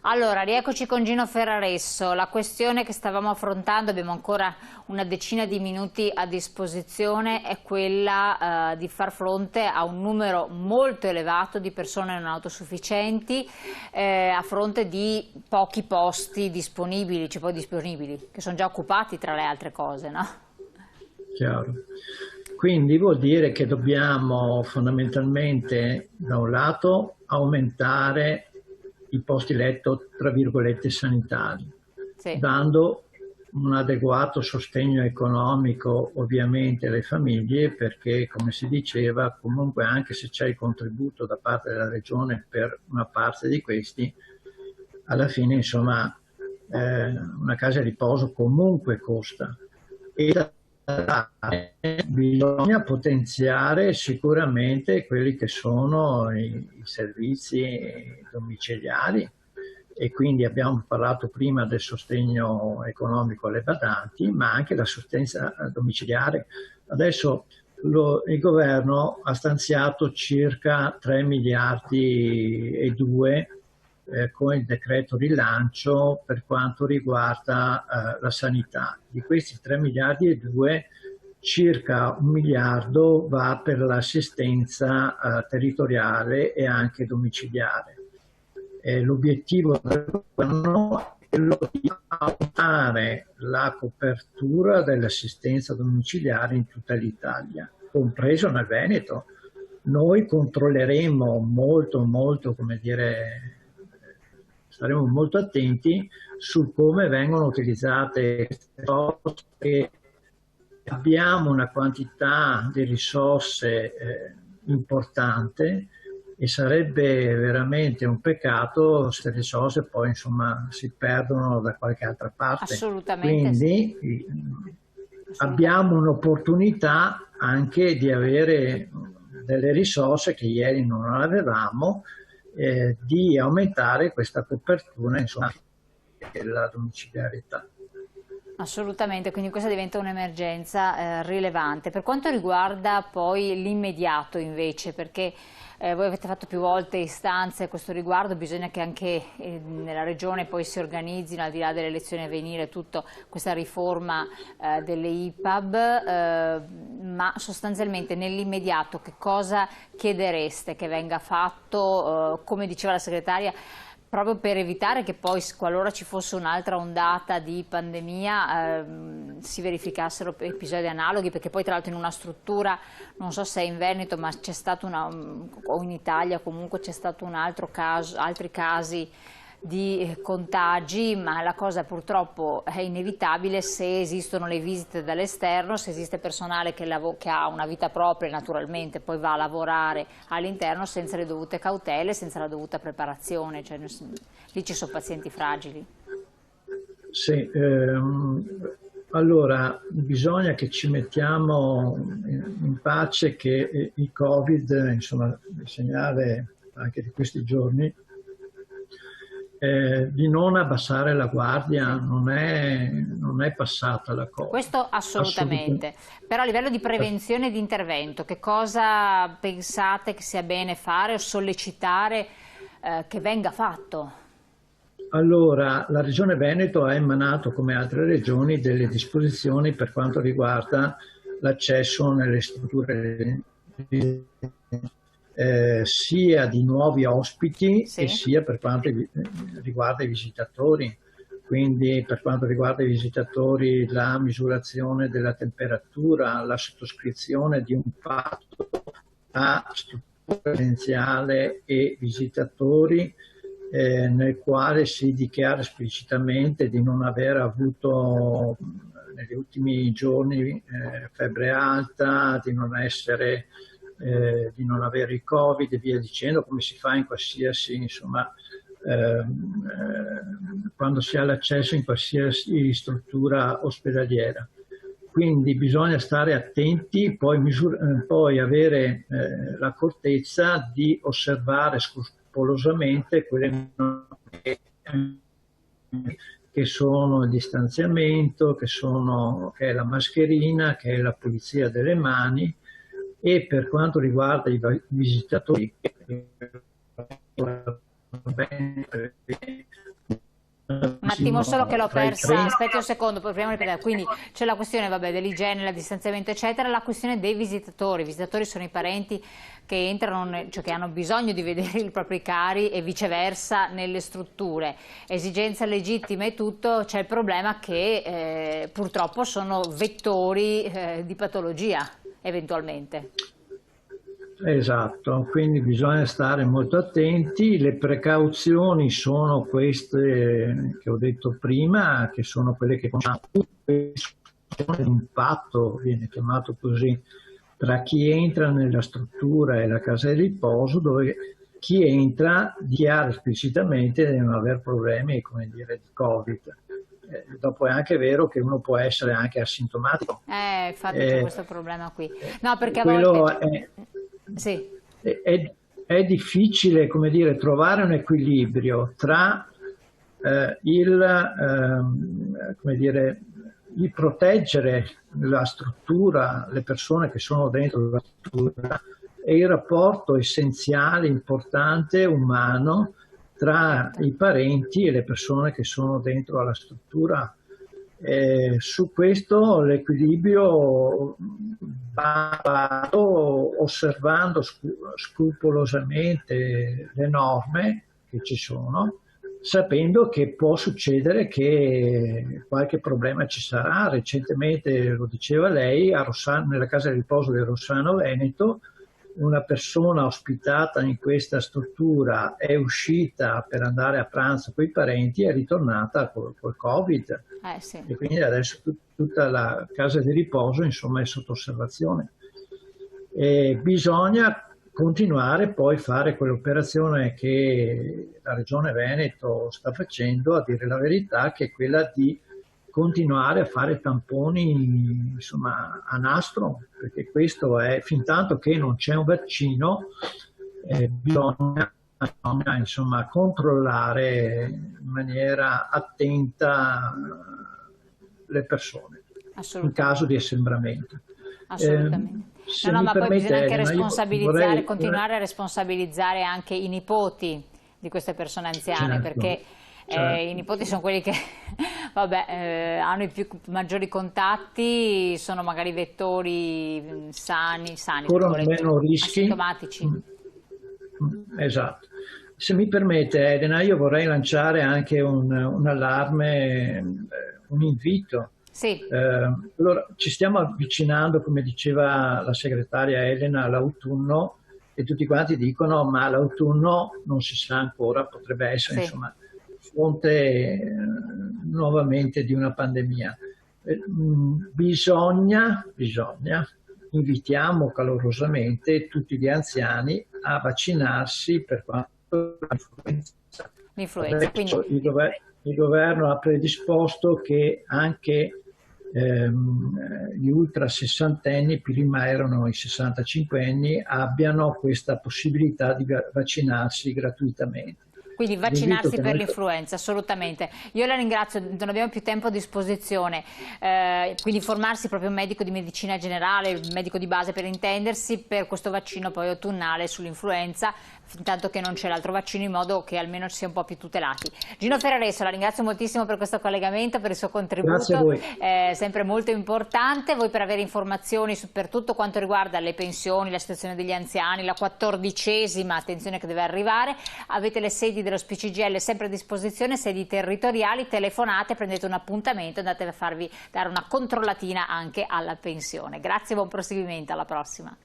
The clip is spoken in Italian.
Allora, rieccoci con Gino Ferraresso. La questione che stavamo affrontando, abbiamo ancora una decina di minuti a disposizione, è quella di far fronte a un numero molto elevato di persone non autosufficienti a fronte di pochi posti disponibili, cioè poi disponibili, che sono già occupati tra le altre cose, no? Chiaro. Quindi vuol dire che dobbiamo fondamentalmente, da un lato, aumentare i posti letto, tra virgolette, sanitari, Sì, dando un adeguato sostegno economico ovviamente alle famiglie, perché come si diceva, comunque anche se c'è il contributo da parte della regione per una parte di questi, alla fine insomma una casa di riposo comunque costa. E bisogna potenziare sicuramente quelli che sono i servizi domiciliari, e quindi abbiamo parlato prima del sostegno economico alle badanti, ma anche l'assistenza domiciliare. Adesso il governo ha stanziato circa 3 miliardi e 2 con il decreto rilancio per quanto riguarda la sanità. Di questi 3 miliardi e 2, circa 1 miliardo va per l'assistenza territoriale e anche domiciliare. L'obiettivo del governo è quello di aumentare la copertura dell'assistenza domiciliare in tutta l'Italia, compreso nel Veneto. Noi controlleremo molto, come dire, staremo molto attenti su come vengono utilizzate queste risorse. Abbiamo una quantità di risorse importante e sarebbe veramente un peccato se le risorse poi insomma si perdono da qualche altra parte. assolutamente sì. Quindi abbiamo un'opportunità anche di avere delle risorse che ieri non avevamo, di aumentare questa copertura insomma della domiciliarità. Assolutamente, quindi questa diventa un'emergenza rilevante. Per quanto riguarda poi l'immediato invece, perché voi avete fatto più volte istanze a questo riguardo, bisogna che anche nella regione poi si organizzino, al di là delle elezioni a venire, tutta questa riforma delle IPAB, ma sostanzialmente nell'immediato che cosa chiedereste che venga fatto, come diceva la segretaria, proprio per evitare che poi, qualora ci fosse un'altra ondata di pandemia, si verificassero episodi analoghi, perché poi tra l'altro in una struttura, non so se è in Veneto, ma c'è stato o in Italia comunque c'è stato un altro caso, altri casi di contagi, ma la cosa purtroppo è inevitabile se esistono le visite dall'esterno, se esiste personale che ha una vita propria, naturalmente poi va a lavorare all'interno senza le dovute cautele, senza la dovuta preparazione, cioè, lì ci sono pazienti fragili. Sì, allora bisogna che ci mettiamo in pace che il Covid, insomma il segnale anche di questi giorni, di non abbassare la guardia, non è passata la cosa. Questo assolutamente, però a livello di prevenzione e di intervento, che cosa pensate che sia bene fare o sollecitare che venga fatto? Allora, la Regione Veneto ha emanato, come altre regioni, delle disposizioni per quanto riguarda l'accesso nelle strutture sia di nuovi ospiti Sì. e sia per quanto riguarda i visitatori. Quindi per quanto riguarda i visitatori la misurazione della temperatura, la sottoscrizione di un patto a struttura presenziale e visitatori, nel quale si dichiara esplicitamente di non aver avuto negli ultimi giorni febbre alta, di non avere il Covid e via dicendo, come si fa in qualsiasi, insomma, quando si ha l'accesso in qualsiasi struttura ospedaliera. Quindi bisogna stare attenti, poi avere l'accortezza di osservare scrupolosamente quelle che sono il distanziamento, che è la mascherina, che è la pulizia delle mani. E per quanto riguarda i visitatori, attimo, solo che l'ho tra i persa, 30. aspetti un secondo, poi proviamo a ripetere. Quindi c'è la questione, vabbè, dell'igiene, il distanziamento, eccetera, la questione dei visitatori. I visitatori sono i parenti che entrano, cioè che hanno bisogno di vedere i propri cari e viceversa nelle strutture. Esigenza legittima e tutto, c'è il problema che purtroppo sono vettori di patologia, eventualmente. Esatto, quindi bisogna stare molto attenti. Le precauzioni sono queste che ho detto prima, che sono quelle che conosciamo. L'impatto viene chiamato così tra chi entra nella struttura e la casa di riposo, dove chi entra dichiara esplicitamente di non avere problemi, come dire, di Covid. Dopo è anche vero che uno può essere anche asintomatico. Infatti c'è questo problema qui. No, perché a quello volte... Sì. è difficile, come dire, trovare un equilibrio tra come dire, il proteggere la struttura, le persone che sono dentro la struttura e il rapporto essenziale, importante, umano tra i parenti e le persone che sono dentro alla struttura. Su questo l'equilibrio va osservando scrupolosamente le norme che ci sono, sapendo che può succedere che qualche problema ci sarà. Recentemente, lo diceva lei, nella casa di riposo di Rossano Veneto, una persona ospitata in questa struttura è uscita per andare a pranzo con i parenti e è ritornata col Covid. Sì. E quindi adesso tutta la casa di riposo, insomma, è sotto osservazione. E bisogna continuare poi a fare quell'operazione che la Regione Veneto sta facendo, a dire la verità, che è quella di continuare a fare tamponi, insomma, a nastro, perché questo è, fin tanto che non c'è un vaccino, bisogna insomma, controllare in maniera attenta le persone in caso di assembramento. Assolutamente. No, ma poi bisogna anche responsabilizzare, continuare a responsabilizzare anche i nipoti di queste persone anziane, certo, perché i nipoti sono quelli che vabbè, hanno i maggiori contatti, sono magari vettori sani, corrono meno rischi, asintomatici. Esatto. Se mi permette, Elena, io vorrei lanciare anche un allarme, un invito. Sì. Allora, ci stiamo avvicinando, come diceva la segretaria Elena, all'autunno, e tutti quanti dicono ma l'autunno non si sa ancora, potrebbe essere, sì, insomma, fonte nuovamente di una pandemia. Bisogna, invitiamo calorosamente tutti gli anziani a vaccinarsi per quanto l'influenza. Quindi il governo ha predisposto che anche gli ultra sessantenni, prima erano i 65enni, abbiano questa possibilità di vaccinarsi gratuitamente. Quindi vaccinarsi per l'influenza, assolutamente. Io la ringrazio, non abbiamo più tempo a disposizione, quindi formarsi proprio un medico di medicina generale, un medico di base per intendersi, per questo vaccino poi autunnale sull'influenza, intanto che non c'è l'altro vaccino, in modo che almeno ci sia un po' più tutelati. Gino Ferraresso, la ringrazio moltissimo per questo collegamento, per il suo contributo. Grazie a voi. Sempre molto importante. Voi, per avere informazioni per tutto quanto riguarda le pensioni, la situazione degli anziani, la 14ª, attenzione che deve arrivare, avete le sedi dello SPCGL sempre a disposizione, sedi territoriali, telefonate, prendete un appuntamento, andate a farvi dare una controllatina anche alla pensione. Grazie e buon proseguimento, alla prossima.